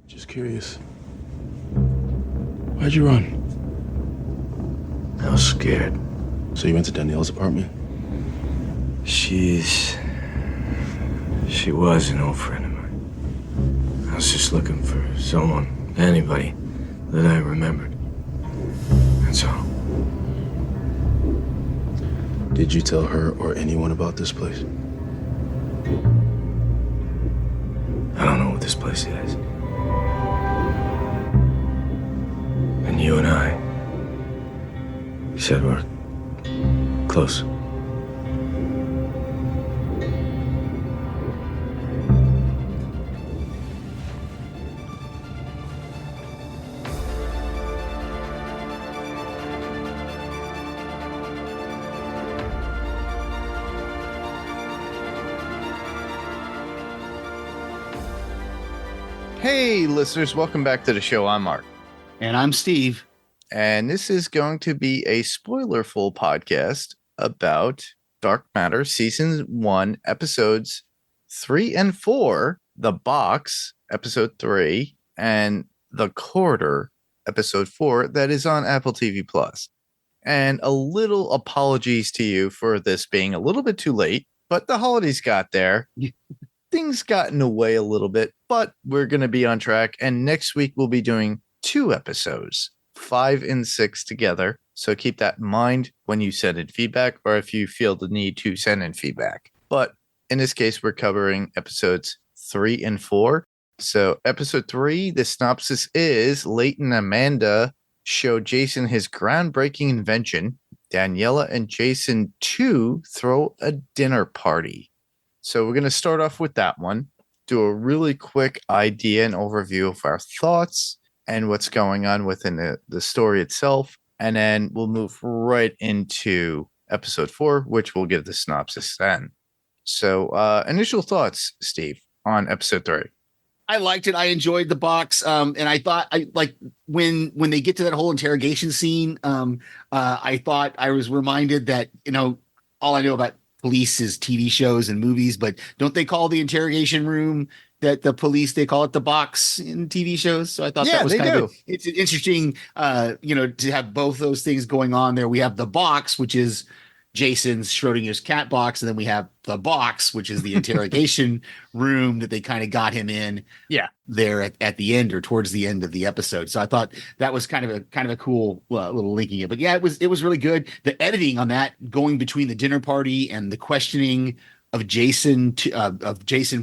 Just curious. Why'd you run? I was scared. So you went to Danielle's apartment? She was an old friend of mine. I was just looking for someone, anybody, that I remembered. That's all. Did you tell her or anyone about this place? I don't know what this place is. And you and I, you said we're close. Hey, listeners, welcome back to the show. I'm Mark. And I'm Steve. And this is going to be a spoiler-full podcast about Dark Matter Season 1, Episodes 3 and 4, The Box, Episode 3, and The Corridor, Episode 4, that is on Apple TV+. And a little apologies to you for this being a little bit too late, but the holidays got there. Things got in the way a little bit, but we're going to be on track. And next week, we'll be doing 2 episodes, 5 and 6 together. So keep that in mind when you send in feedback or if you feel the need to send in feedback. But in this case, we're covering episodes 3 and 4. So episode 3, the synopsis is Leighton and Amanda show Jason his groundbreaking invention. Daniela and Jason, too, throw a dinner party. So we're going to start off with that one, do a really quick idea and overview of our thoughts and what's going on within the story itself. And then we'll move right into episode 4, which we'll give the synopsis then. So initial thoughts, Steve, on episode 3. I liked it. I enjoyed the box. And I thought I like when they get to that whole interrogation scene. I thought I was reminded that, all I know about police is TV shows and movies, but don't they call the interrogation room that the police, they call it the box in TV shows? So I thought that was it's interesting, to have both those things going on there. We have the box, which is Jason's Schrodinger's cat box, and then we have the box, which is the interrogation room that they kind of got him in there at the end or towards the end of the episode. So I thought that was kind of a cool little linking it. But yeah, it was really good. The editing on that, going between the dinner party and the questioning of Jason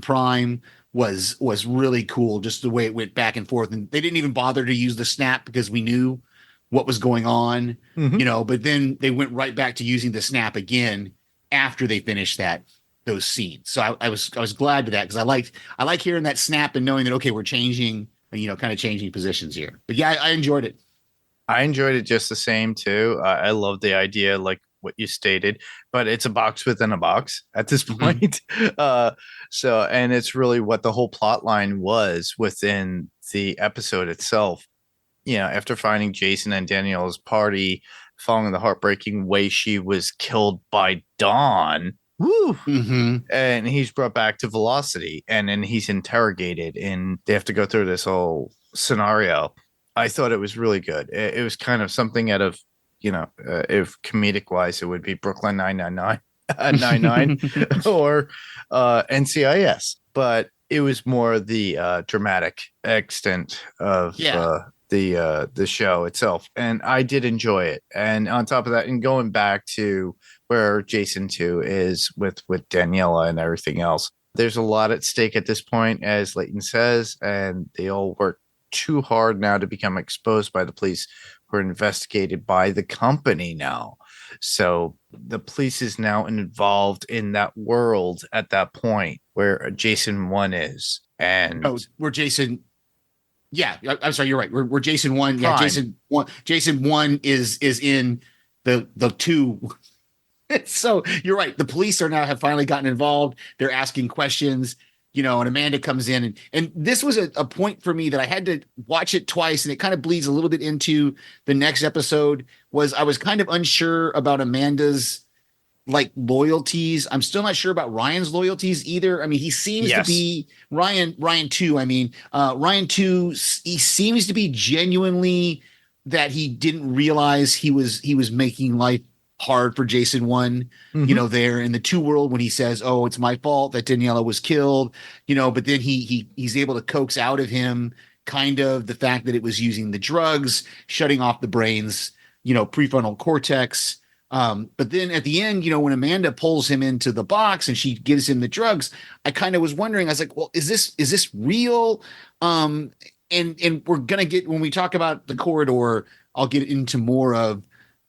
Prime was really cool. Just the way it went back and forth, and they didn't even bother to use the snap because we knew what was going on, but then they went right back to using the snap again after they finished those scenes. So I was glad to that, because I like hearing that snap and knowing that, okay, we're changing, kind of changing positions here. But yeah, I enjoyed it. I enjoyed it just the same too. I love the idea, like what you stated, but it's a box within a box at this point. And it's really what the whole plot line was within the episode itself. After finding Jason and Danielle's party, following the heartbreaking way she was killed by Dawn, and he's brought back to Velocity, and then he's interrogated, and they have to go through this whole scenario. I thought it was really good. It was kind of something out of, if comedic wise, it would be Brooklyn 999, 99 or NCIS, but it was more the dramatic extent of the show itself, and I did enjoy it. And on top of that, and going back to where Jason 2 is with Daniela and everything else, there's a lot at stake at this point, as Leighton says, and they all work too hard now to become exposed by the police, who are investigated by the company now. So the police is now involved in that world at that point where Jason 1 is, and where Jason. Yeah, I'm sorry. You're right. We're Jason 1. Prime. Yeah, Jason 1 is in the 2. So you're right. The police have finally gotten involved. They're asking questions, and Amanda comes in, and this was a point for me that I had to watch it twice, and it kind of bleeds a little bit into the next episode. I was kind of unsure about Amanda's like loyalties. I'm still not sure about Ryan's loyalties either. I mean, he seems to Yes. be Ryan 2. I mean, Ryan 2, he seems to be genuinely that he didn't realize he was making life hard for Jason 1, Mhm. there in the 2 world when he says, "Oh, it's my fault that Daniela was killed," but then he's able to coax out of him kind of the fact that it was using the drugs, shutting off the brain's, prefrontal cortex. But then at the end, when Amanda pulls him into the box and she gives him the drugs, I kind of was wondering, I was like, well, is this real? And we're gonna get, when we talk about the corridor, I'll get into more of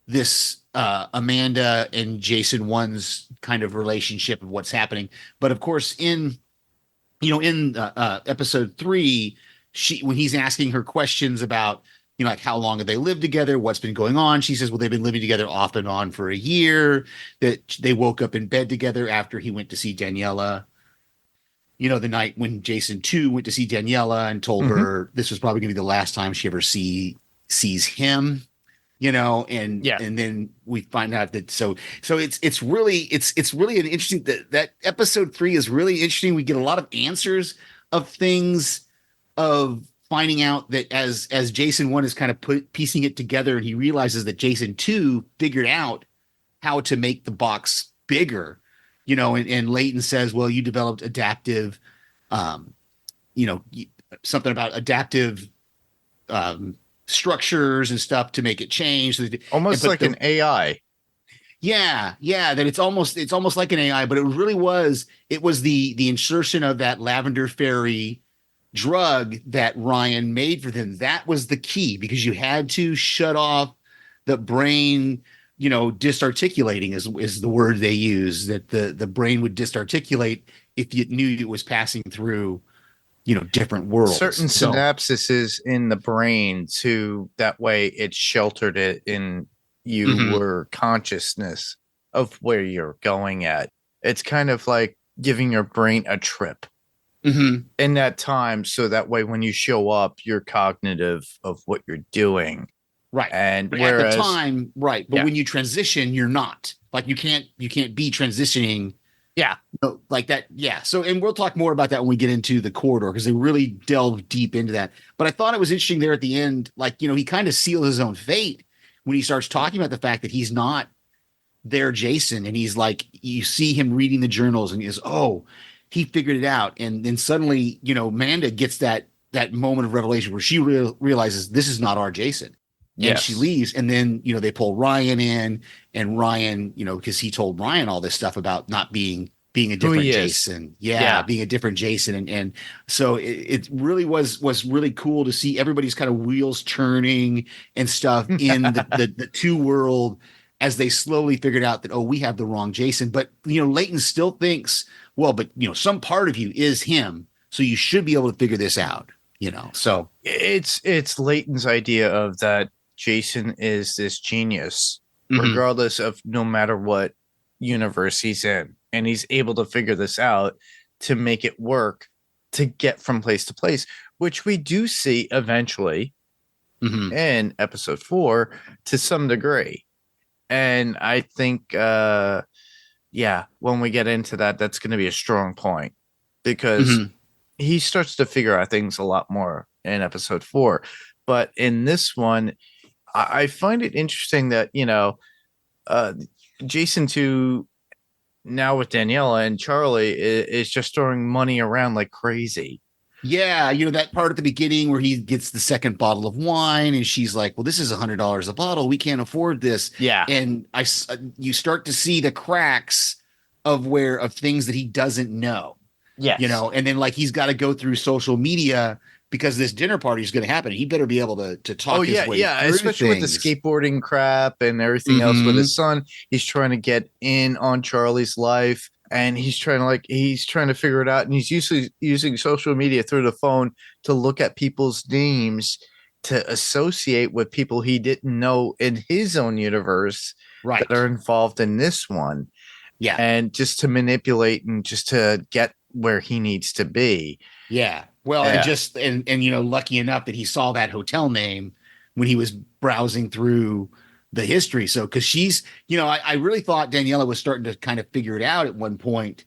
this Amanda and Jason 1's kind of relationship of what's happening. But of course, in episode 3, when he's asking her questions about, like how long have they lived together, what's been going on, she says, well, they've been living together off and on for a year, that they woke up in bed together after he went to see Daniela, the night when Jason 2 went to see Daniela and told Mhm. her this was probably going to be the last time she ever sees him, and Yeah. and then we find out that, so it's really an interesting, that episode 3 is really interesting. We get a lot of answers of things, of finding out that as Jason 1 is kind of piecing it together, and he realizes that Jason 2 figured out how to make the box bigger, and Leighton says, well, you developed adaptive, um, something about adaptive structures and stuff to make it change. Almost But like an AI. yeah, that it's almost like an AI, but it was the insertion of that lavender fairy drug that Ryan made for them. That was the key, because you had to shut off the brain, disarticulating is the word they use, that the brain would disarticulate if you knew it was passing through, different Certain worlds. So synapses in the brain to that way it sheltered it in mhm, your consciousness of where you're going at. It's kind of like giving your brain a trip mhm. in that time, so that way when you show up you're cognitive of what you're doing. Right. And But at the whereas, time, right. But yeah, when you transition, you're not, like, you can't be transitioning, yeah, like that. Yeah. So, and we'll talk more about that when we get into the corridor, because they really delve deep into that. But I thought it was interesting there at the end, like, he kind of seals his own fate when he starts talking about the fact that he's not their Jason. And he's like, you see him reading the journals and he goes, oh, he figured it out. And then suddenly, Amanda gets that moment of revelation where she realizes this is not our Jason. And she yes, leaves. And then, they pull Ryan in, and Ryan, because he told Ryan all this stuff about not being a who different he is. Jason. Yeah, Yeah. being a different Jason. And so it really was really cool to see everybody's kind of wheels turning and stuff in the 2 world, as they slowly figured out that, oh, we have the wrong Jason. But, Leighton still thinks, well, but, some part of you is him. So you should be able to figure this out, so. It's Leighton's idea of that Jason is this genius, Mhm. regardless of no matter what universe he's in, and he's able to figure this out to make it work to get from place to place, which we do see eventually Mhm. in episode 4 to some degree. And I think yeah, when we get into that, that's going to be a strong point, because Mhm. he starts to figure out things a lot more in episode 4. But in this one, I find it interesting that, uh, Jason 2 now with Daniela and Charlie is just throwing money around like crazy. Yeah, that part at the beginning where he gets the second bottle of wine, and she's like, "Well, this is $100 a bottle. We can't afford this." Yeah. And you start to see the cracks of things that he doesn't know, Yes. and then, like, he's got to go through social media because this dinner party is going to happen. He better be able to Oh talk his yeah, way yeah. through Especially with the things. skateboarding crap and everything else with Hmm. his son. He's trying to get in on Charlie's life, and he's trying to figure it out. And he's usually using social media through the phone to look at people's names to associate with people he didn't know in his own universe that Right. are involved in this one, Yeah. and just to manipulate and just to get where he needs to be. Yeah. Well, and Yeah. just lucky enough that he saw that hotel name when he was browsing through the history. So, because she's, I really thought Daniela was starting to kind of figure it out at one point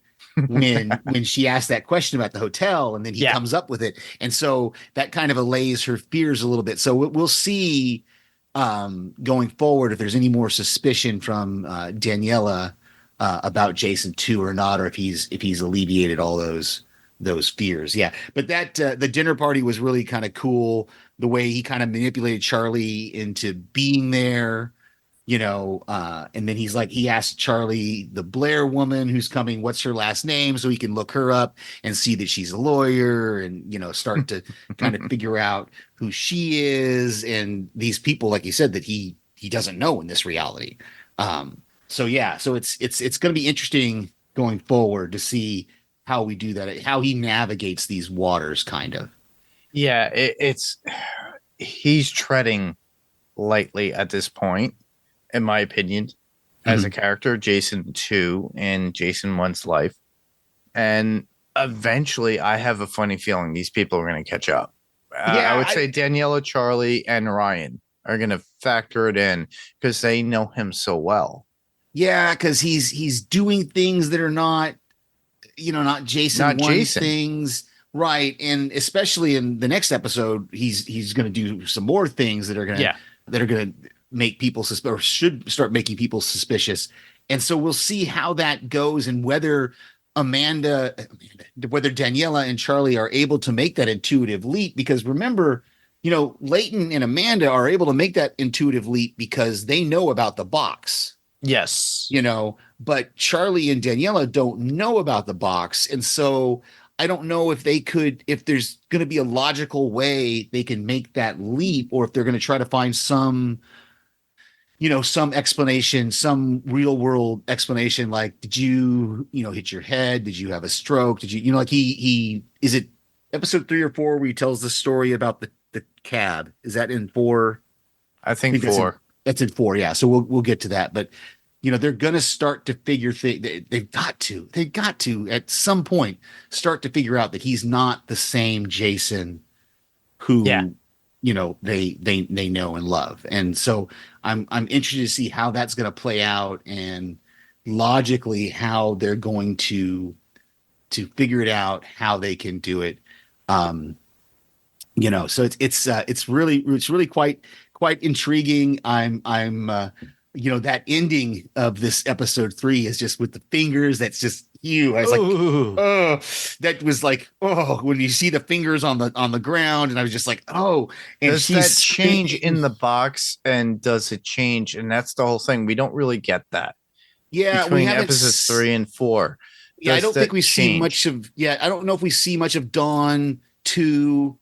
when she asked that question about the hotel, and then he Yeah. comes up with it, and so that kind of allays her fears a little bit. So we'll see going forward if there's any more suspicion from Daniela about Jason too or not, or if he's alleviated all those fears. Yeah, but that the dinner party was really kind of cool. The way he kind of manipulated Charlie into being there, and then he asked Charlie, the Blair woman who's coming, what's her last name, so he can look her up and see that she's a lawyer, and start to kind of figure out who she is, and these people, like you said, that he doesn't know in this reality. So it's going to be interesting going forward to see how we do that, how he navigates these waters, kind of. Yeah, he's treading lightly at this point, in my opinion, as a character, Jason 2 in Jason 1's life. And eventually, I have a funny feeling these people are going to catch up. I would say Daniela, Charlie, and Ryan are going to factor it in because they know him so well. Yeah, because he's doing things that are not Jason things. Right. And especially in the next episode, he's going to do some more things that are going to make people suspicious, or should start making people suspicious. And so we'll see how that goes, and whether whether Daniela and Charlie are able to make that intuitive leap. Because remember, Leighton and Amanda are able to make that intuitive leap because they know about the box. Yes. But Charlie and Daniela don't know about the box. And so I don't know if there's going to be a logical way they can make that leap, or if they're going to try to find some explanation, some real world explanation. Like, did you, hit your head? Did you have a stroke? Did you, like he, is it episode 3 or 4 where he tells the story about the cab? Is that in 4? I think 4. That's in 4. Yeah. So we'll get to that. But, they're going to start to figure they've got to at some point start to figure out that he's not the same Jason who, they know and love. And so I'm interested to see how that's going to play out, and logically how they're going to figure it out, how they can do it. So it's really quite intriguing. I'm that ending of this episode 3 is just with the fingers. That's just you. I was like, oh, that was like, oh, when you see the fingers on the ground, and I was just like, oh, and does that change in the box, and does it change? And that's the whole thing. We don't really get that. Yeah, between episodes 3 and 4. Yeah, I don't think we see much of. Yeah, I don't know if we see much of Dawn 2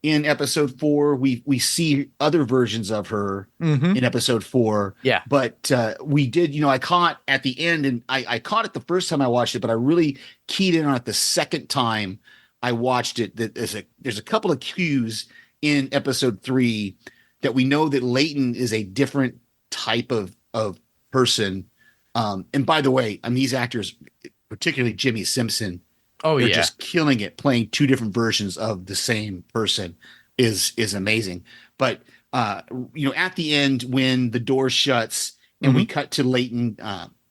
in episode 4. We see other versions of her in episode 4. Yeah. But we did, I caught at the end, and I caught it the first time I watched it, but I really keyed in on it the second time I watched it. That there's a couple of cues in episode 3 that we know that Leighton is a different type of person. And by the way, these actors, particularly Jimmy Simpson, they're just killing it, playing 2 different versions of the same person is amazing. But at the end, when the door shuts and we cut to Leighton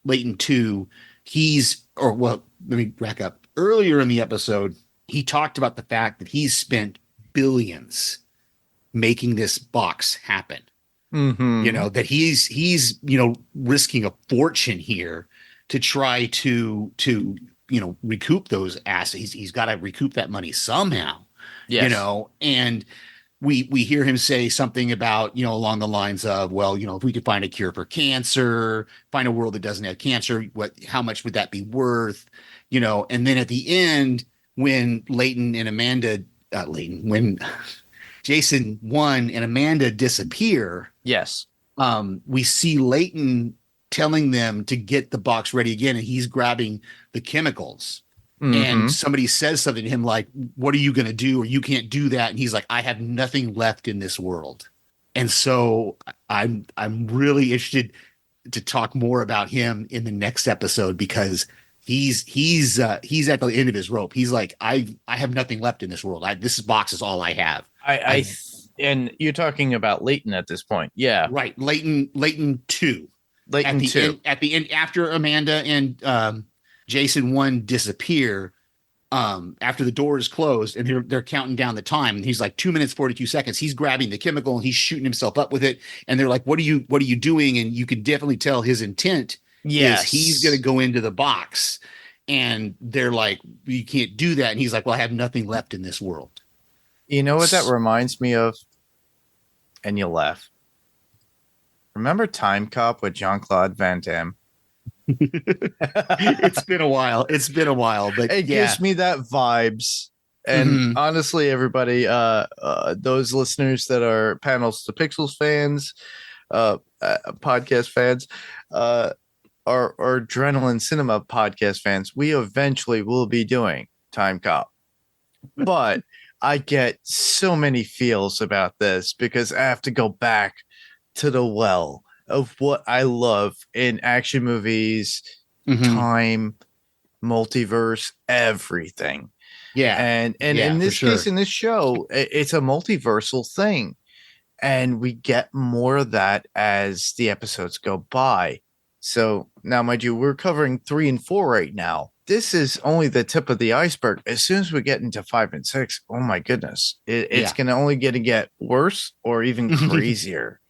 2, let me back up. Earlier in the episode, he talked about the fact that he's spent billions making this box happen. That he's risking a fortune here to try to recoup those assets. He's got to recoup that money somehow. Yes. And we hear him say something about, along the lines of, well, if we could find a cure for cancer, find a world that doesn't have cancer, how much would that be worth? And then at the end, when when Jason 1 and Amanda disappear, yes, we see Leighton telling them to get the box ready again, and he's grabbing the chemicals. And somebody says something to him like, what are you going to do? Or you can't do that. And he's like, I have nothing left in this world. And so I'm really interested to talk more about him in the next episode, because he's at the end of his rope. He's like, I have nothing left in this world. This box is all I have. And you're talking about Leighton at this point. Yeah. Right. Leighton 2. Leighton 2. At the end, after Amanda and Jason 1 disappear, after the door is closed and they're counting down the time, and he's like 2 minutes 42 seconds. He's grabbing the chemical and he's shooting himself up with it, and they're like, what are you doing? And you can definitely tell his intent is he's going to go into the box, and they're like, you can't do that, and he's like, well, I have nothing left in this world. You know what that reminds me of? And you'll laugh. Remember Time Cop with Jean-Claude Van Damme? It's been a while, but it gives me that vibes. And honestly, everybody, those listeners that are Panels to Pixels fans, podcast fans, or Adrenaline Cinema podcast fans, we eventually will be doing Time Cop. But I get so many feels about this because I have to go back to the well of what I love in action movies, time, multiverse, everything. Yeah. And in this case, in this show, it's a multiversal thing. And we get more of that as the episodes go by. So now, mind you, we're covering 3 and 4 right now. This is only the tip of the iceberg. As soon as we get into 5 and 6, oh my goodness, it's going to only get worse or even crazier.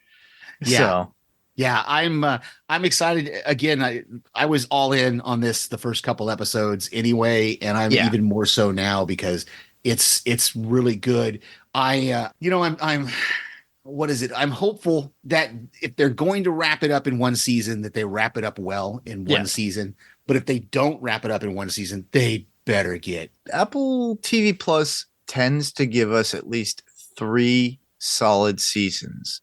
So. Yeah, I'm excited. Again, I was all in on this the first couple episodes anyway, and I'm even more so now because it's really good. I'm what is it? I'm hopeful that if they're going to wrap it up in one season, that they wrap it up well in one season. But if they don't wrap it up in one season, they better get. Apple TV Plus tends to give us at least 3 solid seasons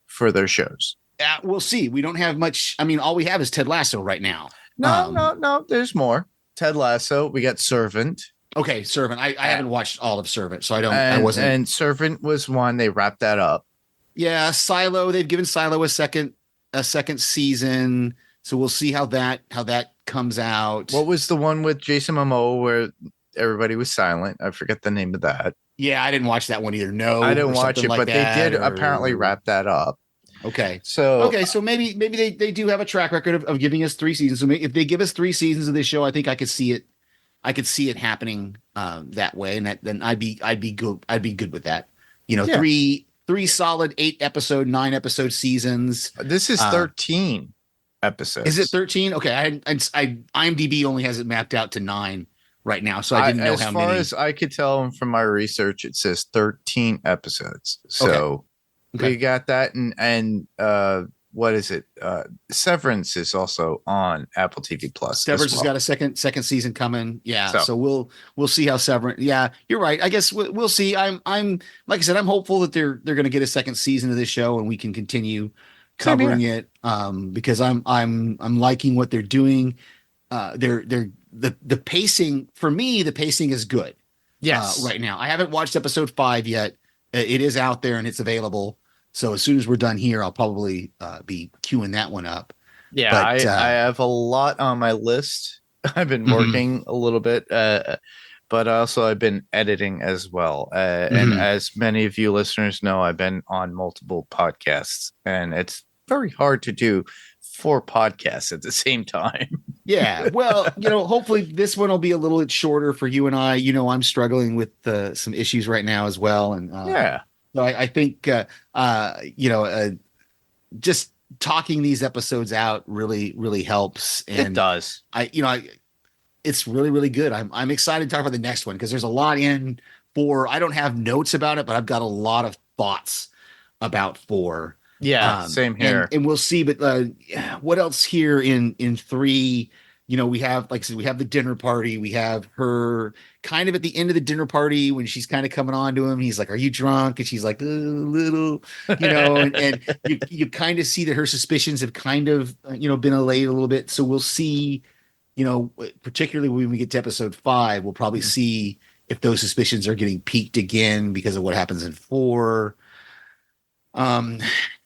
for their shows. We'll see. We don't have much. I mean, all we have is Ted Lasso right now. No. There's more. Ted Lasso. We got Servant. Okay, Servant. I haven't watched all of Servant, so I wasn't. And Servant was one. They wrapped that up. Yeah, Silo. They've given Silo a second season, so we'll see how that comes out. What was the one with Jason Momoa where everybody was silent? I forget the name of that. Yeah, I didn't watch that one either. No, I didn't watch it, but they did apparently wrap that up. Okay. So maybe they do have a track record of giving us 3 seasons. So maybe if they give us 3 seasons of this show, I think I could see it happening that way, and then I'd be good with that. 3 solid 8-episode, 9-episode seasons. This is 13 episodes. Is it 13? Okay, I IMDb only has it mapped out to 9 right now, so I didn't know how many. As far as I could tell from my research, it says 13 episodes. So. Okay. We got that, and what is it? Severance is also on Apple TV Plus. Severance has got a second season coming. Yeah, so we'll see how Severance. Yeah, you're right. I guess we'll see. I'm like I said, I'm hopeful that they're going to get a second season of this show, and we can continue covering it. Because I'm liking what they're doing. The pacing for me. The pacing is good. Yes. Right now, I haven't watched episode 5 yet. It is out there and it's available. So as soon as we're done here, I'll probably be queuing that one up. Yeah, but, I have a lot on my list. I've been working a little bit, but also I've been editing as well. And as many of you listeners know, I've been on multiple podcasts, and it's very hard to do 4 podcasts at the same time. Yeah, well, hopefully this one will be a little bit shorter for you and I. I'm struggling with some issues right now as well, and so I think just talking these episodes out really helps. And it does. It's really, really good. I'm excited to talk about the next one because there's a lot in 4. I don't have notes about it, but I've got a lot of thoughts about 4. Yeah, same here. And we'll see. But what else here in 3? We have, like I said, we have the dinner party. We have her kind of at the end of the dinner party when she's kind of coming on to him. He's like, "Are you drunk?" And she's like, "A little," and you kind of see that her suspicions have kind of, been allayed a little bit. So we'll see, particularly when we get to episode 5, we'll probably see if those suspicions are getting piqued again because of what happens in 4.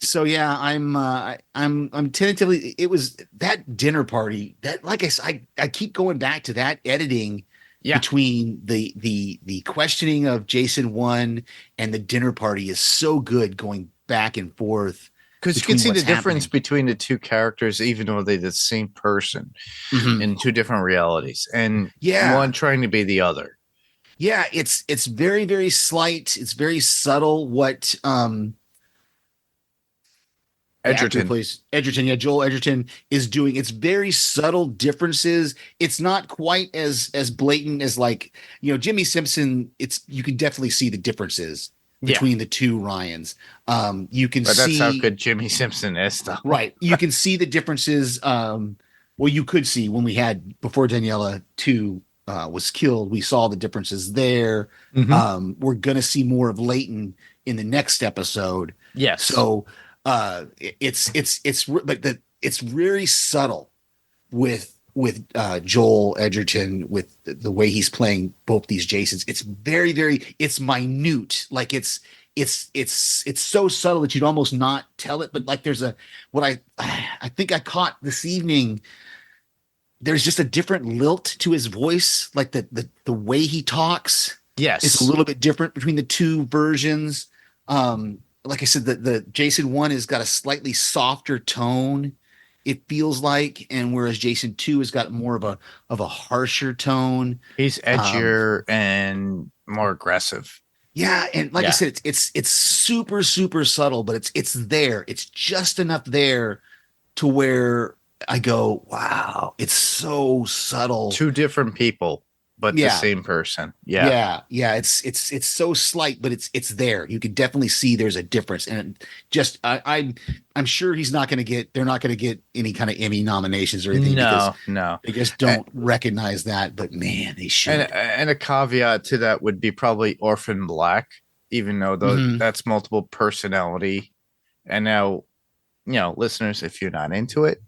So yeah, I'm tentatively, it was that dinner party that, like I said, I keep going back to that editing Yeah. between the questioning of Jason 1 and the dinner party is so good, going back and forth Because you can between see the what's difference happening. between the two characters, even though they're the same person Mhm. in two different realities, and Yeah. one trying to be the other. Yeah, it's very, very slight. It's very subtle what the actor who Edgerton. plays Edgerton, yeah, Joel Edgerton is doing. It's very subtle differences. It's not quite as blatant as, like, Jimmy Simpson. It's, you can definitely see the differences Yeah. between the two Ryans. You can But that's how see, good Jimmy Simpson is, though. right. You can see the differences. Well, you could see when we had, before Daniela 2 was killed, we saw the differences there. Mhm. We're gonna see more of Leighton in the next episode. Yes. So but it's very subtle with Joel Edgerton, with the way he's playing both these Jasons. It's very, very, it's minute. Like it's so subtle that you'd almost not tell it. But like there's what I think I caught this evening. There's just a different lilt to his voice, like the way he talks. It's a Yes. little bit different between the two versions. Like I said, the Jason 1 has got a slightly softer tone, it feels like, and whereas Jason 2 has got more of a harsher tone. He's Um, edgier and more aggressive. yeah, and like I Yeah. said, it's super, super subtle, but it's there. It's just enough there to where I go, wow, it's so subtle. Two different people, but the Yeah. same person. Yeah. Yeah. It's so slight, but it's there. You can definitely see there's a difference, and just I'm sure he's not going to get. They're not going to get any kind of Emmy nominations or anything because No. they just don't recognize that. But man, they should. And a caveat to that would be probably Orphan Black, even though Mhm. that's multiple personality. And now, listeners, if you're not into it,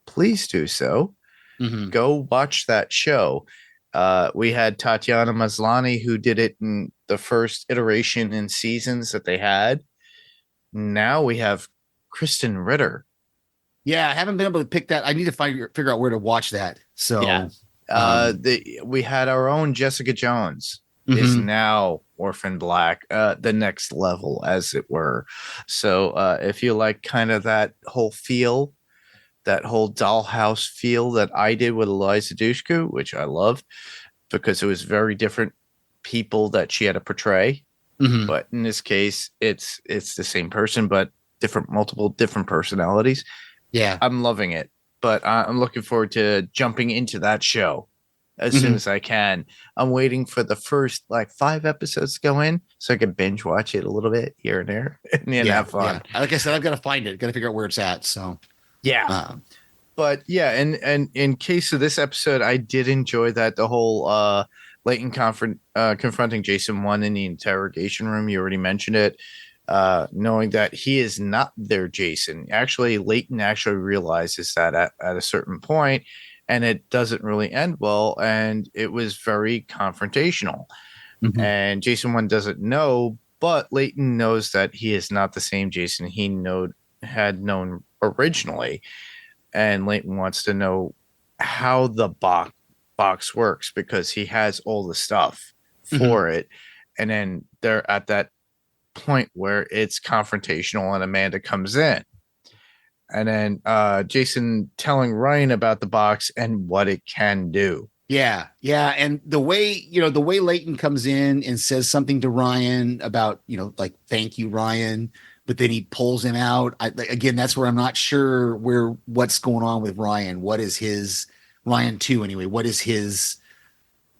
please do so. Mhm. Go watch that show. We had Tatiana Maslany, who did it in the first iteration in seasons that they had. Now we have Kristen Ritter. Yeah, I haven't been able to pick that. I need to figure out where to watch that. So Yeah. We had our own Jessica Jones is mhm. now Orphan Black, the next level, as it were. So if you like kind of that whole feel, that whole dollhouse feel that I did with Eliza Dushku, which I loved because it was very different people that she had to portray. Mhm. But in this case, it's the same person, but multiple different personalities. Yeah. I'm loving it, but I'm looking forward to jumping into that show as soon Mhm. as I can. I'm waiting for the first like 5 episodes to go in so I can binge watch it a little bit here and there and have fun. Yeah. Like I said, I've got to find it. Got to figure out where it's at. So Yeah. But yeah, and in case of this episode, I did enjoy that the whole Leighton confronting Jason 1 in the interrogation room. You already mentioned it. Knowing that he is not their Jason. Actually, Leighton actually realizes that at a certain point, and it doesn't really end well, and it was very confrontational. Mhm. And Jason 1 doesn't know, but Leighton knows that he is not the same Jason he had known originally. And Leighton wants to know how the box works because he has all the stuff for it. And then they're at that point where it's confrontational and Amanda comes in. And then Jason telling Ryan about the box and what it can do. Yeah, and the way Leighton comes in and says something to Ryan about, like, thank you, Ryan, but then he pulls him out. Again, that's where I'm not sure what's going on with Ryan. What is his Ryan 2 anyway? What is his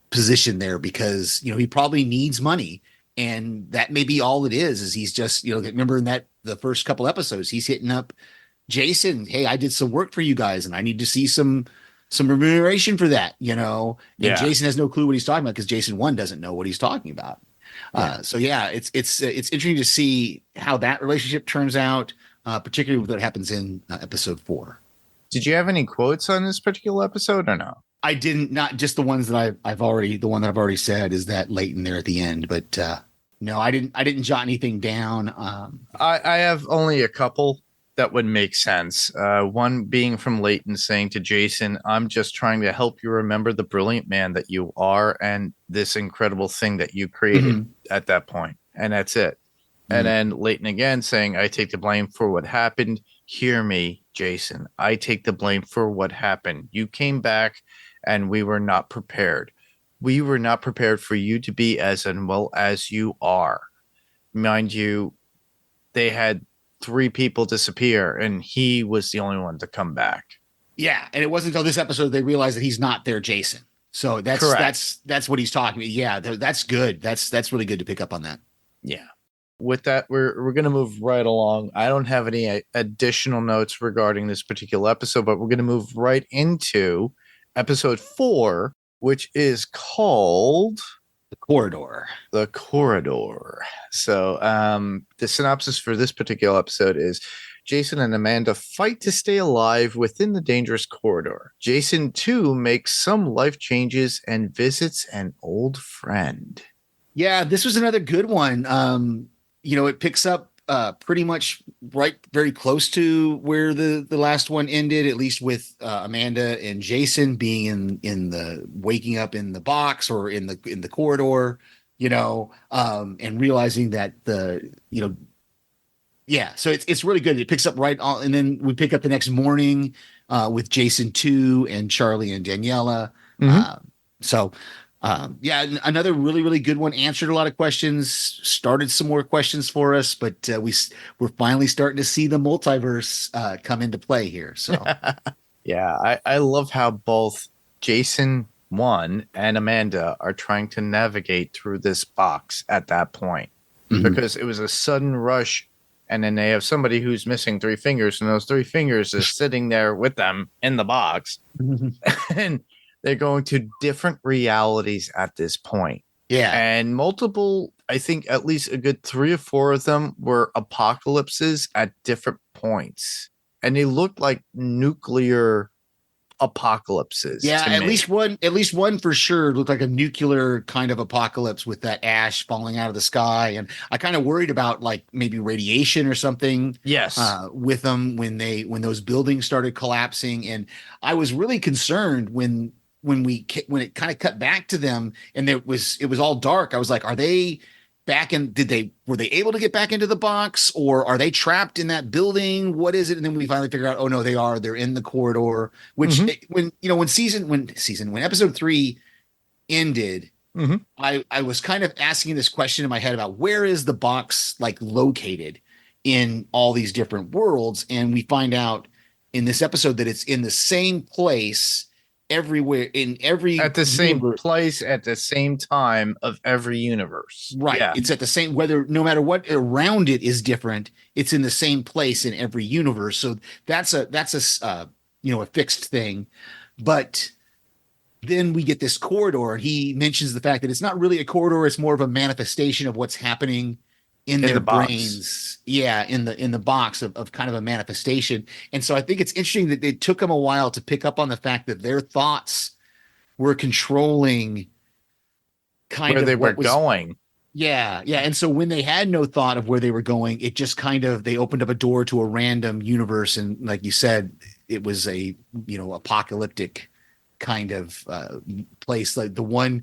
position there? Because he probably needs money, and that may be all it is. Is he's just remember in the first couple episodes he's hitting up Jason, hey, I did some work for you guys, and I need to see some remuneration for that, And Yeah. Jason has no clue what he's talking about because Jason 1 doesn't know what he's talking about. So yeah, it's interesting to see how that relationship turns out, particularly with what happens in episode 4. Did you have any quotes on this particular episode or no? I didn't, not just the ones that the one that I've already said is that Leighton there at the end, but no, I didn't jot anything down. I have only a couple. that would make sense. One being from Leighton saying to Jason, I'm just trying to help you remember the brilliant man that you are and this incredible thing that you created at that point. And that's it. And then Leighton again saying, I take the blame for what happened. Hear me, Jason. I take the blame for what happened. You came back and we were not prepared. We were not prepared for you to be as unwell as you are. Mind you, they had 3 people disappear and he was the only one to come back. Yeah, and it wasn't until this episode they realized that he's not their Jason. So that's what he's talking about. Yeah, that's good. That's really good to pick up on that. Yeah. With that, we're going to move right along. I don't have any additional notes regarding this particular episode, but we're going to move right into episode 4, which is called The Corridor. The Corridor. So the synopsis for this particular episode is Jason and Amanda fight to stay alive within the dangerous corridor. Jason, too, makes some life changes and visits an old friend. Yeah, this was another good one. It picks up pretty much right very close to where the last one ended, at least with Amanda and Jason being in the waking up in the box or in the corridor, and realizing that so it's really good. It picks up right on, and then we pick up the next morning with Jason 2 and Charlie and Daniela. Another really, really good one. Answered a lot of questions, started some more questions for us, but we're finally starting to see the multiverse come into play here. So, yeah, I love how both Jason 1 and Amanda are trying to navigate through this box at that point because it was a sudden rush. And then they have somebody who's missing 3 fingers, and those 3 fingers is sitting there with them in the box. And they're going to different realities at this point. Yeah. And multiple, I think at least a good 3 or 4 of them were apocalypses at different points. And they looked like nuclear apocalypses. Yeah, at least one for sure looked like a nuclear kind of apocalypse with that ash falling out of the sky. And I kind of worried about like maybe radiation or something. Yes. With them when those buildings started collapsing. And I was really concerned when it kind of cut back to them and it was all dark. I was like, are they back in? Were they able to get back into the box, or are they trapped in that building? What is it? And then we finally figure out, oh no, they're in the corridor, which when episode 3 ended, I was kind of asking this question in my head about where is the box like located in all these different worlds. And we find out in this episode that it's in the same place everywhere in every at the same place at the same time of every universe. Right. Yeah. It's at the same, no matter what around it is different, it's in the same place in every universe. So that's a fixed thing. But then we get this corridor. He mentions the fact that it's not really a corridor. It's more of a manifestation of what's happening in their brains. Yeah. In the box of kind of a manifestation. And so I think it's interesting that it took them a while to pick up on the fact that their thoughts were controlling kind where of they were going. Yeah. Yeah. And so when they had no thought of where they were going, it just kind of, they opened up a door to a random universe. And like you said, it was a, apocalyptic kind of place. Like the one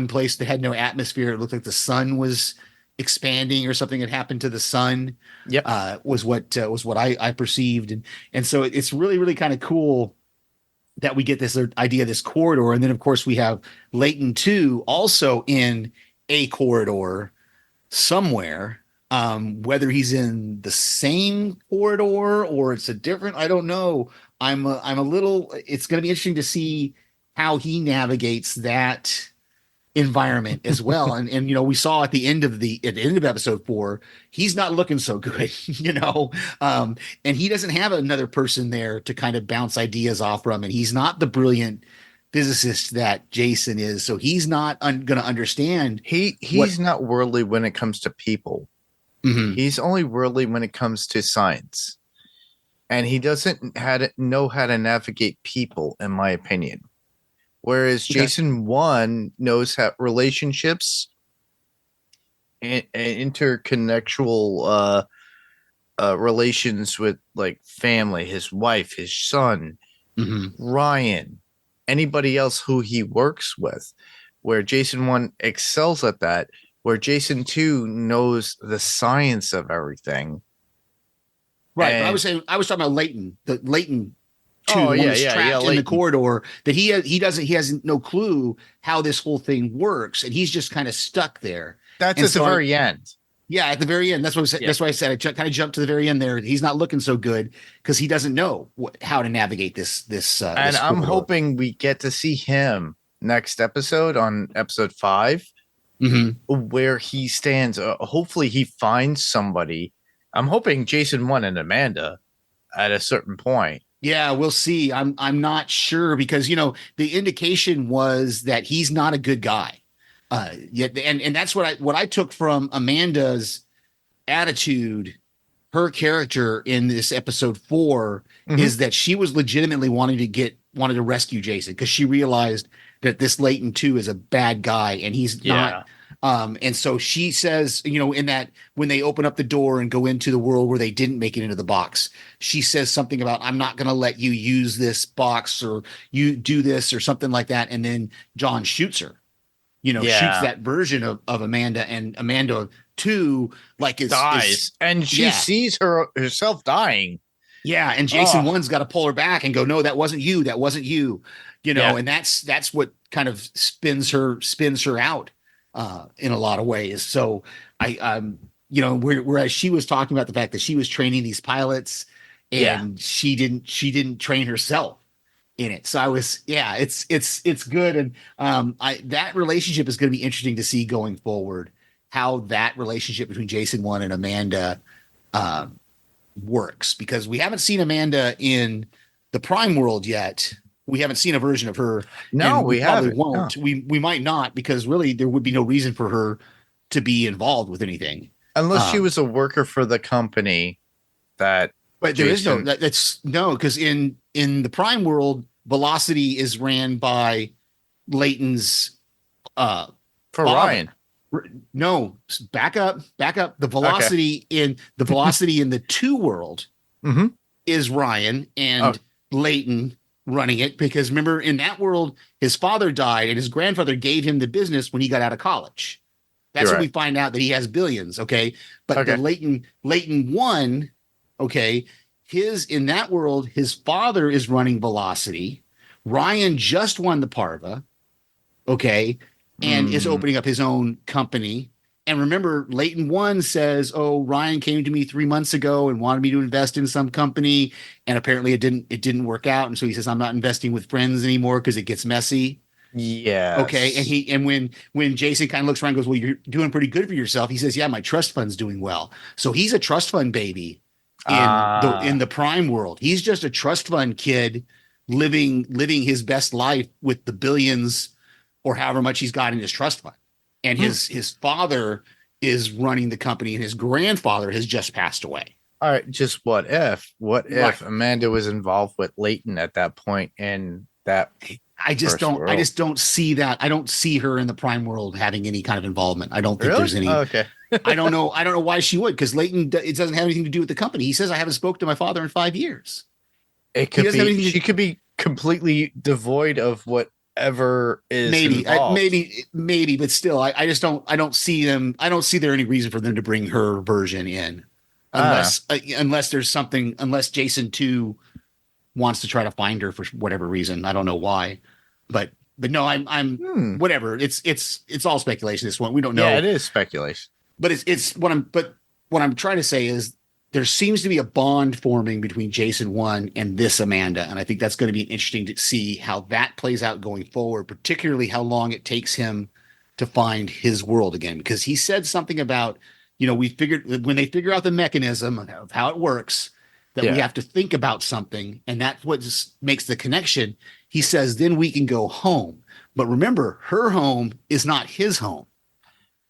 place that had no atmosphere. It looked like the sun was expanding or something had happened to the sun. Yep. Was what I perceived. And so it's really, really kind of cool that we get this idea of this corridor. And then of course we have Leighton 2 also in a corridor somewhere. Whether he's in the same corridor or it's a different, I don't know. It's going to be interesting to see how he navigates that environment as well. And we saw at the end of episode 4, he's not looking so good, and he doesn't have another person there to kind of bounce ideas off from. And he's not the brilliant physicist that Jason is. So he's not going to understand. He's not worldly when it comes to people. He's only worldly when it comes to science. And he doesn't know how to navigate people, in my opinion. Whereas Jason 1 knows how relationships and interconnectual relations with like family, his wife, his son, Mhm. Ryan, anybody else who he works with, where Jason 1 excels at that, where Jason 2 knows the science of everything. Right, but And I was talking about Leighton, the Leighton two, oh the one yeah, that's yeah, trapped in the Leighton. corridor. That he has no clue how this whole thing works, and he's just kind of stuck there. That's And at the so, very end. yeah, at the very end, that's what I said. Yeah. That's why I said kind of jumped to the very end there. He's not looking so good because he doesn't know how to navigate And this I'm corridor. hoping we get to see him next episode on episode 5, Mhm. where he stands. Hopefully, he finds somebody. I'm hoping Jason 1 and Amanda at a certain point. Yeah, we'll see. I'm not sure because the indication was that he's not a good guy. Yet and that's what I took from Amanda's attitude, her character in this episode 4 Mhm. is that she was legitimately wanted to rescue Jason because she realized that this Leighton 2 is a bad guy and he's Yeah. not. And so she says, in that when they open up the door and go into the world where they didn't make it into the box, she says something about, I'm not going to let you use this box or you do this or something like that. And then John shoots her, shoots Yeah. that version of Amanda, and Amanda 2 like Dies. And she yeah. sees herself dying. Yeah, and Jason Oh, 1's got to pull her back and go, no, that wasn't you. That wasn't you. yeah. And that's what kind of spins her out in a lot of ways. So whereas she was talking about the fact that she was training these pilots and she didn't train herself in it. So it's good. And that relationship is going to be interesting to see going forward, how that relationship between Jason 1 and Amanda works, because we haven't seen Amanda in the Prime world yet. We haven't seen a version of her. No, And we probably haven't. won't. No. We might not, because really there would be no reason for her to be involved with anything. Unless she was a worker for the company that But there is no that's no, because in the Prime world, Velocity is ran by Leighton's for father. Ryan. No, back up. The Velocity in the 2 world Mhm. is Ryan and Leighton running it, because remember, in that world, his father died and his grandfather gave him the business when he got out of college. That's when we find out that he has billions. Okay. But the Leighton 1, okay, in that world, his father is running Velocity. Ryan just won the Parva. Okay. And is opening up his own company. And remember, Leighton 1 says, oh, Ryan came to me 3 months ago and wanted me to invest in some company. And apparently it didn't work out. And so he says, I'm not investing with friends anymore because it gets messy. Yeah. Okay. And when Jason kind of looks around and goes, well, you're doing pretty good for yourself. He says, yeah, my trust fund's doing well. So he's a trust fund baby in the Prime world. He's just a trust fund kid living his best life with the billions or however much he's got in his trust fund. And his father is running the company and his grandfather has just passed away. All right, just what if Amanda was involved with Leighton at that point in that I just don't see that. I don't see her in the Prime world having any kind of involvement. I don't think there's any. Okay. I don't know why she would, because Leighton, it doesn't have anything to do with the company. He says, I haven't spoken to my father in 5 years. It could be she could be completely devoid of whatever is maybe, but still, I just don't see them. I don't see there any reason for them to bring her version in, unless there's something, unless Jason 2 wants to try to find her for whatever reason. I don't know why, but no, I'm whatever. It's all speculation. This one, we don't know. Yeah, it is speculation. But what I'm trying to say is there seems to be a bond forming between Jason 1 and this Amanda. And I think that's going to be interesting to see how that plays out going forward, particularly how long it takes him to find his world again. Because he said something about, we figured when they figure out the mechanism of how it works, that we have to think about something. And that's what just makes the connection. He says, then we can go home. But remember, her home is not his home.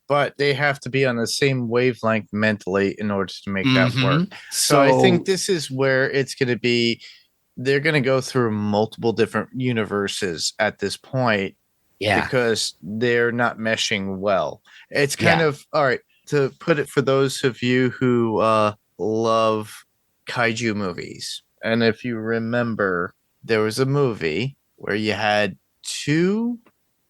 But they have to be on the same wavelength mentally in order to make that work. So I think this is where it's going to be. They're going to go through multiple different universes at this point. Yeah. Because they're not meshing well. It's kind of, all right, to put it for those of you who love kaiju movies. And if you remember, there was a movie where you had two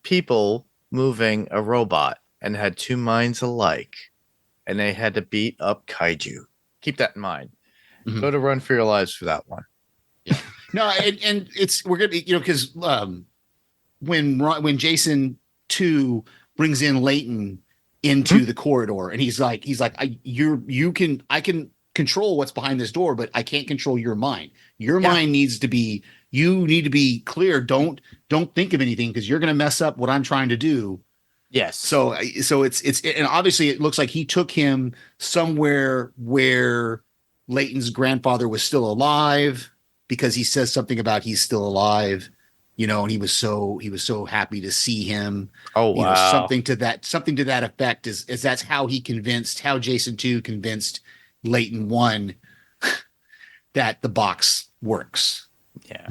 people moving a robot and had two minds alike, and they had to beat up kaiju. Keep that in mind. Mhm. Go to Run for Your Lives for that one. No, and it's we're gonna because when Jason 2 brings in Leighton into the corridor, and he's like I can control what's behind this door, but I can't control your mind. Your mind needs to be you need to be clear. Don't think of anything because you're gonna mess up what I'm trying to do. Yes. So it's and obviously it looks like he took him somewhere where Leighton's grandfather was still alive because he says something about he's still alive, and he was so happy to see him. Oh wow. Something to that effect is that's how Jason 2 convinced Leighton 1 that the box works. Yeah.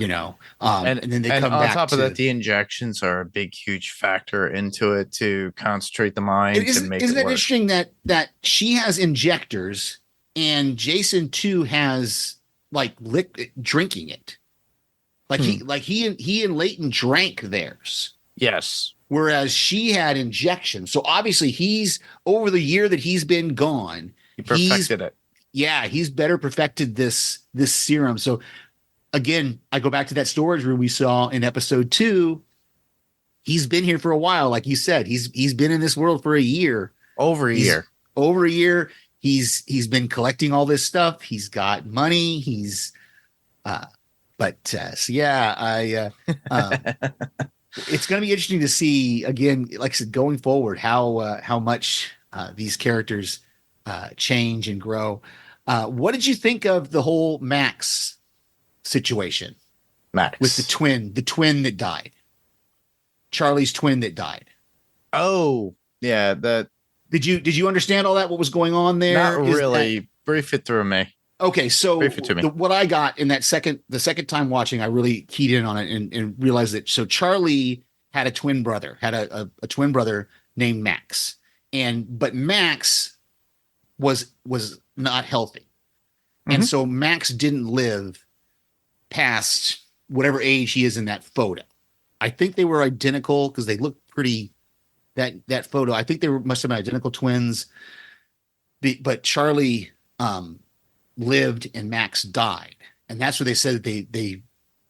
And then they come on back top of that, the injections are a big, huge factor into it to concentrate the mind and make it work. Isn't that interesting that she has injectors and Jason 2 has like drinking it, like he and Leighton drank theirs. Yes. Whereas she had injections. So obviously he's over the year that he's been gone. He perfected it. Yeah, he's better perfected this serum. So again, I go back to that storage room we saw in episode 2. He's been here for a while, like you said. He's been in this world for a year. Over a year. He's been collecting all this stuff. He's got money. It's going to be interesting to see again, like I said, going forward, how much these characters change and grow. What did you think of the whole Max situation? Max with the twin that died, Charlie's twin that died. Oh yeah, that. Did you understand all that? What was going on there? Not really. Brief it through me. Okay, so Brief it to me. What I got in the second time watching, I really keyed in on it and realized that. So Charlie had a twin brother, named Max, but Max was not healthy, and so Max didn't live past whatever age he is in that photo. I think they were identical because they looked pretty. That photo, I think they must have been identical twins, but Charlie lived and Max died, and that's where they said that they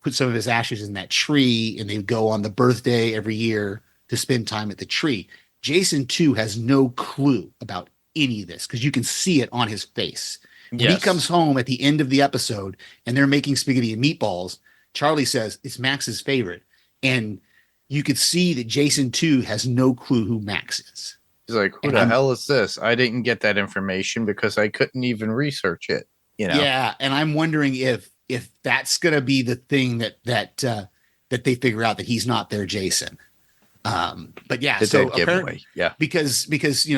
put some of his ashes in that tree, and they go on the birthday every year to spend time at the tree. Jason 2 has no clue about any of this because you can see it on his face. When he comes home at the end of the episode and they're making spaghetti and meatballs, Charlie says it's Max's favorite, and you could see that Jason 2 has no clue who Max is. He's like, who the hell is this? I didn't get that information because I couldn't even research it. Yeah, and I'm wondering if that's going to be the thing that they figure out that he's not their Jason. But yeah, so apparently, because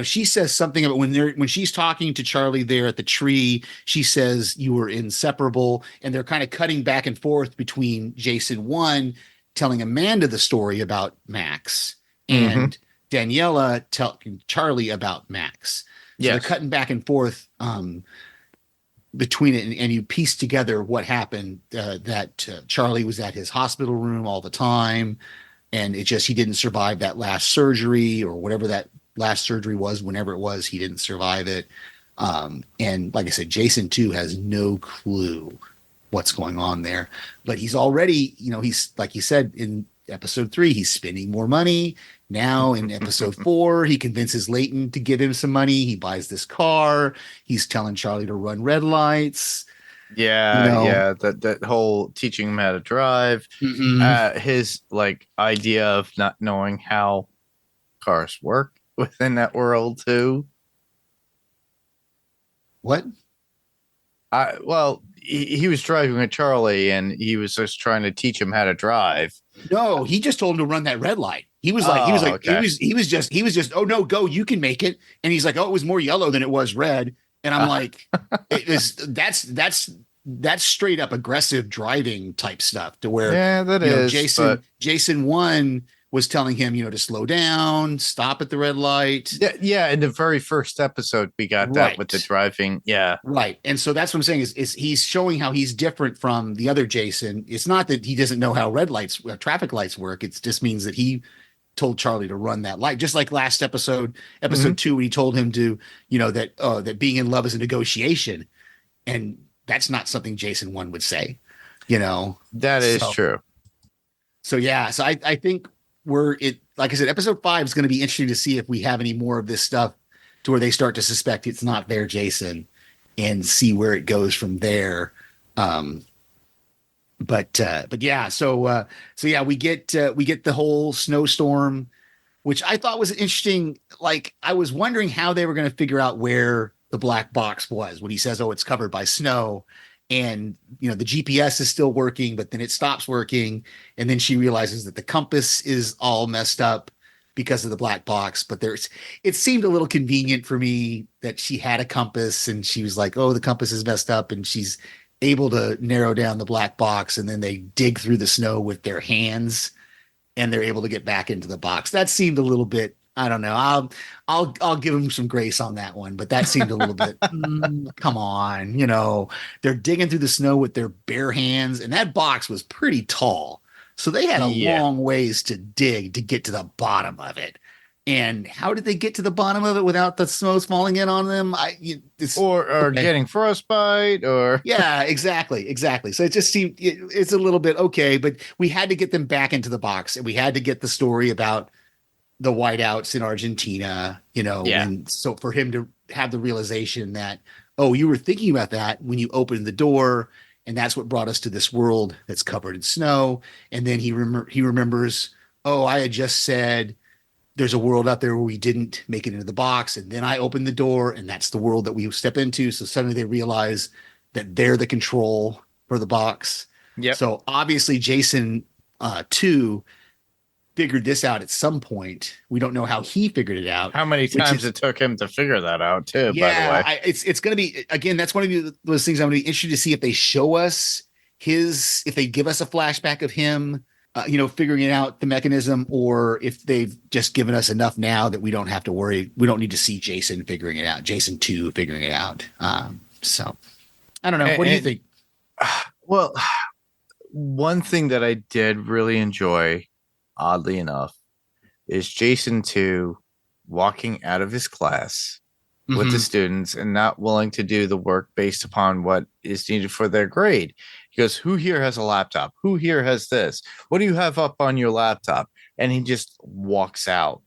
she says something about when she's talking to Charlie there at the tree, she says you were inseparable, and they're kind of cutting back and forth between Jason 1 telling Amanda the story about Max and Daniela telling Charlie about Max. So they're cutting back and forth between it, and you piece together what happened, that Charlie was at his hospital room all the time, and he didn't survive that last surgery or whatever that last surgery was, whenever it was, he didn't survive it. And like I said, Jason 2 has no clue what's going on there, but he's already, he's, like you said, in episode 3, he's spending more money. Now in episode 4, he convinces Leighton to give him some money. He buys this car. He's telling Charlie to run red lights. That whole teaching him how to drive. His idea of not knowing how cars work within that world too. What? He was driving with Charlie, and he was just trying to teach him how to drive. No, he just told him to run that red light. He was just, oh no, go, you can make it. And he's like, oh, it was more yellow than it was red. And I'm like, that's straight up aggressive driving type stuff, to where that is Jason 1 was telling him, to slow down, stop at the red light. Yeah. In the very first episode, we got that with the Right. driving. Yeah. Right. And so that's what I'm saying is he's showing how he's different from the other Jason. It's not that he doesn't know how traffic lights work. It just means that he told Charlie to run that light. Just like last episode, episode 2, when he told him to, that being in love is a negotiation. And that's not something Jason 1 would say, That is true. So yeah, so I think like I said, episode 5 is going to be interesting to see if we have any more of this stuff to where they start to suspect it's not their Jason and see where it goes from there. But yeah, so yeah, we get the whole snowstorm, which I thought was interesting. Like, I was wondering how they were going to figure out where the black box was when he says, "Oh, it's covered by snow." And the GPS is still working, but then it stops working. And then she realizes that the compass is all messed up because of the black box. But it seemed a little convenient for me that she had a compass and she was like, "Oh, the compass is messed up," and she's able to narrow down the black box. And then they dig through the snow with their hands and they're able to get back into the box. That seemed a little bit, I don't know. I'll give him some grace on that one, but that seemed a little bit, come on, they're digging through the snow with their bare hands, and that box was pretty tall. So they had a long ways to dig to get to the bottom of it. And how did they get to the bottom of it without the snow falling in on them? Or getting frostbite or. Yeah, exactly. So it just seemed, it's a little bit okay, but we had to get them back into the box, and we had to get the story about the whiteouts in Argentina, and so for him to have the realization that, oh, you were thinking about that when you opened the door, and that's what brought us to this world that's covered in snow. And then he remembers, oh, I had just said there's a world out there where we didn't make it into the box, and then I opened the door, and that's the world that we step into. So suddenly they realize that they're the control for the box. Yeah. So obviously Jason 2 figured this out at some point. We don't know how he figured it out. How many times it took him to figure that out too, yeah, by the way. It's going to be, again, that's one of those things I'm going to be interested to see if they show us if they give us a flashback of him, figuring it out, the mechanism, or if they've just given us enough now that we don't have to worry. We don't need to see Jason figuring it out, Jason 2 figuring it out. So I don't know. What do you think? Well, one thing that I did really enjoy, oddly enough, is Jason 2 walking out of his class with the students and not willing to do the work based upon what is needed for their grade. He goes, "Who here has a laptop? Who here has this? What do you have up on your laptop?" And he just walks out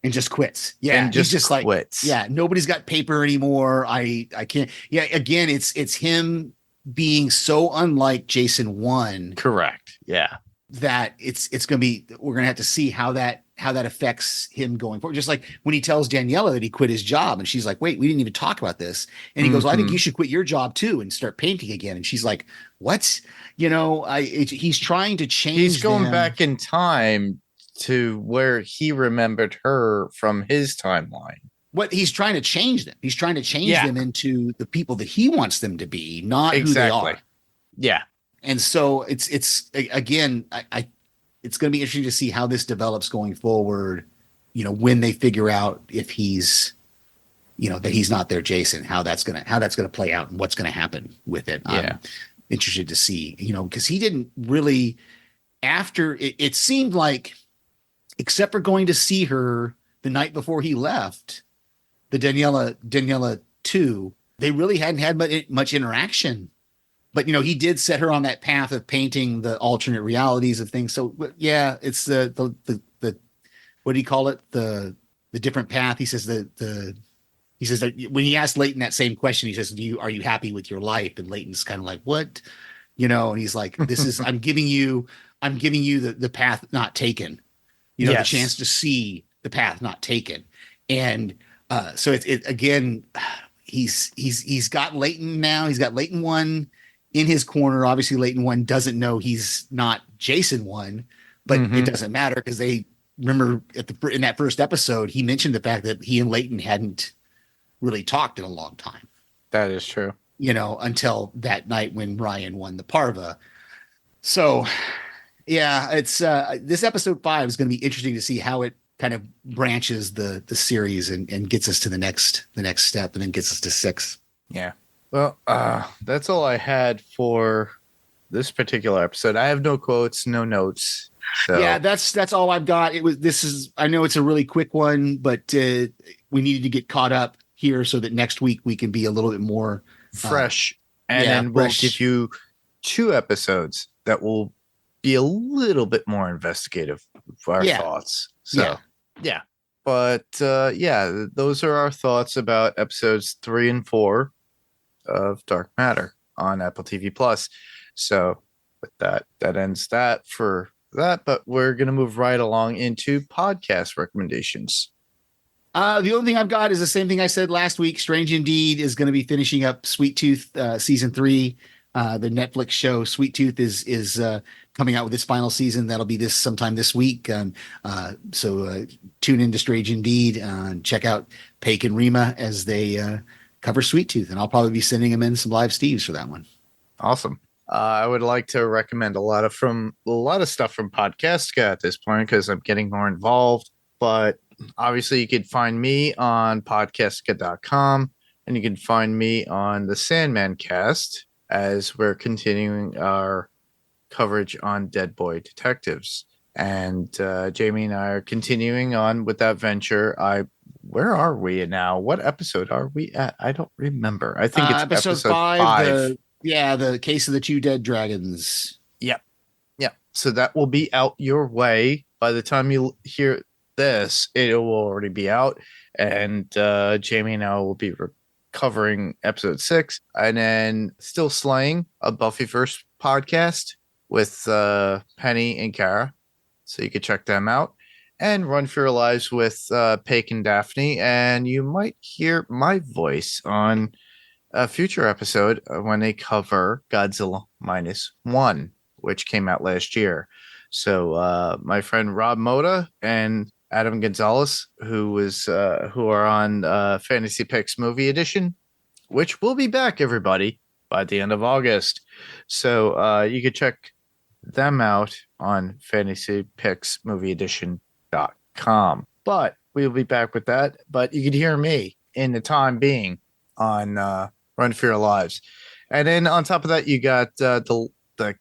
and just quits. Yeah, and just like, quits. yeah, nobody's got paper anymore. I can't. Yeah, again, it's him being so unlike Jason 1. Correct. Yeah. That it's going to be, we're going to have to see how that affects him going forward. Just like when he tells Daniela that he quit his job, and she's like, "Wait, we didn't even talk about this." And he goes, "Well, I think you should quit your job too and start painting again." And she's like, "What?" He's trying to change. He's going back in time to where he remembered her from his timeline. What he's trying to change them. He's trying to change them into the people that he wants them to be, not who they are. Yeah. And so it's again, it's going to be interesting to see how this develops going forward. When they figure out if he's, that he's not their Jason, how that's gonna play out and what's going to happen with it. Yeah. I'm interested to see, because he didn't really, after it seemed like, except for going to see her the night before he left, the Daniela 2, they really hadn't had much interaction. But he did set her on that path of painting the alternate realities of things. So yeah, it's the what do you call it? The different path. He says he says that when he asked Leighton that same question, he says, "Are you happy with your life?" And Leighton's kind of like, "What?" And he's like, "This is I'm giving you the path not taken. The chance to see the path not taken." And so it again, he's got Leighton now. He's got Leighton 1 in his corner. Obviously Leighton 1 doesn't know he's not Jason 1, but it doesn't matter because they remember in that first episode, he mentioned the fact that he and Leighton hadn't really talked in a long time. That is true. Until that night when Ryan won the Parva. So Yeah, it's this episode 5 is going to be interesting to see how it kind of branches the series and gets us to the next step and then gets us to 6. Yeah. Well, that's all I had for this particular episode. I have no quotes, no notes. So Yeah, that's all I've got. I know it's a really quick one, but we needed to get caught up here so that next week we can be a little bit more fresh. And yeah, then we'll fresh. give you 2 episodes that will be a little bit more investigative for our Yeah. thoughts. So yeah. But those are our thoughts about episodes 3 and 4 of Dark Matter on Apple TV Plus. So with that ends that for that. But we're gonna move right along into podcast recommendations. The only thing I've got is the same thing I said last week. Strange Indeed is going to be finishing up Sweet Tooth season 3. The Netflix show Sweet Tooth is coming out with its final season. That'll be sometime this week. So tune into Strange Indeed and check out Paik and Rima as they cover Sweet Tooth. And I'll probably be sending them in some live Steves for that one. Awesome. I would like to recommend a lot of stuff from Podcastica at this point because I'm getting more involved. But obviously, you can find me on podcastica.com and you can find me on the Sandman Cast as we're continuing our coverage on Dead Boy Detectives. And Jamie and I are continuing on with that venture. Where are we now? What episode are we at? I don't remember. I think it's episode 5. The Case of the 2 Dead Dragons. Yep. So that will be out your way by the time you hear this. It will already be out, and Jamie and I will be covering episode 6, and then Still Slaying, a Buffyverse podcast with Penny and Kara. So you can check them out. And Run for Your Lives with Paik and Daphne, and you might hear my voice on a future episode when they cover Godzilla -1, which came out last year. So my friend Rob Moda and Adam Gonzalez, who are on Fantasy Picks Movie Edition, which will be back, everybody, by the end of August. So you can check them out on fantasypicksmovieedition.com. But we'll be back with that. But you can hear me in the time being on Run for Your Lives. And then on top of that, you got the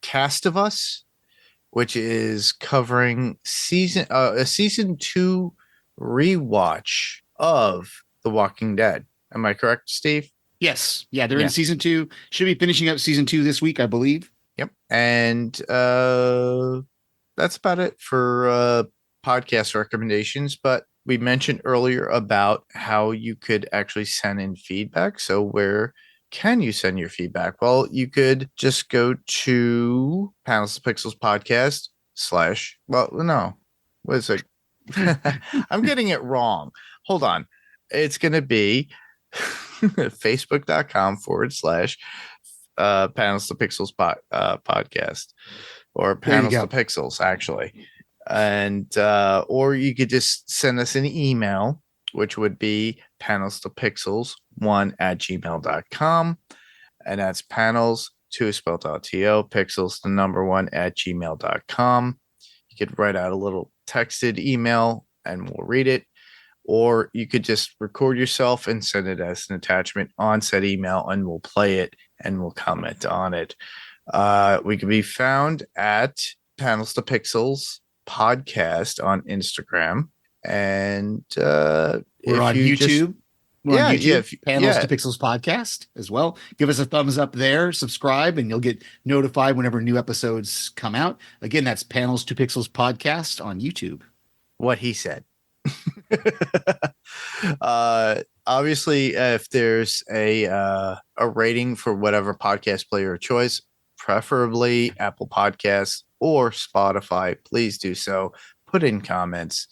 Cast of Us, which is covering a season 2 rewatch of The Walking Dead. Am I correct, Steve? Yes. Yeah, they're in season 2. Should be finishing up season 2 this week, I believe. Yep. And that's about it for podcast recommendations. But we mentioned earlier about how you could actually send in feedback. So where can you send your feedback? Well, you could just go to Panels of Pixels podcast what is it? I'm getting it wrong. Hold on. It's going to be facebook.com/ Panels to Pixels podcast, or Panels to Pixels, actually. And or you could just send us an email, which would be panelstopixels1@gmail.com, and that's panels 2 spelled out to pixels 1@gmail.com. You could write out a little texted email and we'll read it, or you could just record yourself and send it as an attachment on said email, and we'll play it and we'll comment on it. We can be found at Panels to Pixels podcast on Instagram, and we're on YouTube. Panels to to Pixels podcast as well. Give us a thumbs up there, subscribe, and you'll get notified whenever new episodes come out. Again, that's Panels to Pixels podcast on YouTube. What he said. Obviously, if there's a rating for whatever podcast player of choice, preferably Apple Podcasts or Spotify, please do so. Put in comments.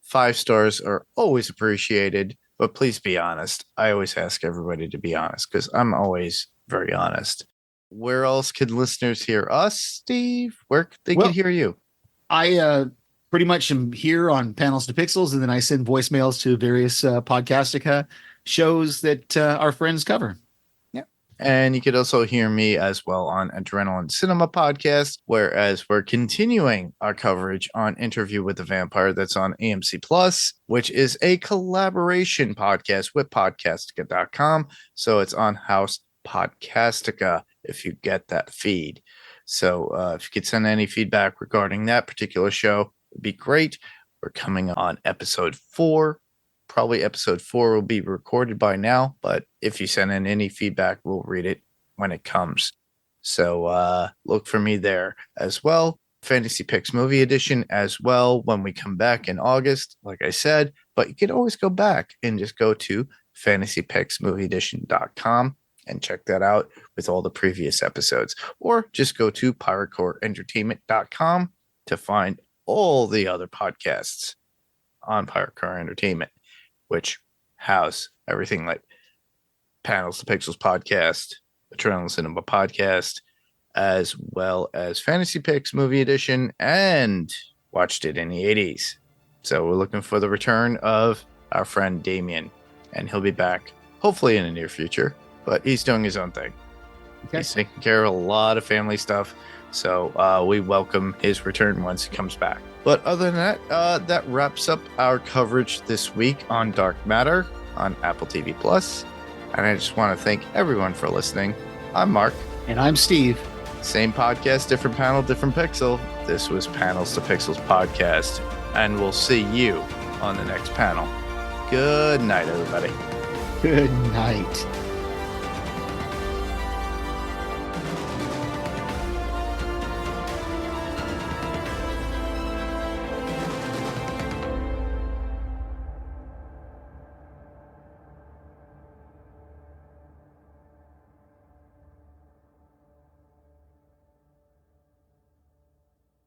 5 stars are always appreciated, but please be honest. I always ask everybody to be honest because I'm always very honest. Where else can listeners hear us, Steve? Where they can hear you? I pretty much am here on Panels to Pixels, and then I send voicemails to various Podcastica shows that our friends cover. Yeah. And you could also hear me as well on Adrenaline Cinema Podcast, whereas we're continuing our coverage on Interview with the Vampire that's on AMC Plus, which is a collaboration podcast with Podcastica.com. So it's on House Podcastica if you get that feed. So if you could send any feedback regarding that particular show, it'd be great. We're coming on episode 4. Probably episode 4 will be recorded by now, but if you send in any feedback, we'll read it when it comes. So look for me there as well. Fantasy Picks Movie Edition as well when we come back in August, like I said. But you can always go back and just go to fantasypicksmovieedition.com and check that out with all the previous episodes. Or just go to piratecoreentertainment.com to find all the other podcasts on Piratecore Entertainment, which house everything like Panels to Pixels podcast, Adrenaline Cinema podcast, as well as Fantasy Picks Movie Edition, and Watched It in the 80s. So we're looking for the return of our friend Damien, and he'll be back hopefully in the near future, but he's doing his own thing. Okay. He's taking care of a lot of family stuff, so we welcome his return once he comes back. But other than that, that wraps up our coverage this week on Dark Matter on Apple TV Plus. And I just want to thank everyone for listening. I'm Mark. And I'm Steve. Same podcast, different panel, different pixel. This was Panels to Pixels podcast. And we'll see you on the next panel. Good night, everybody. Good night.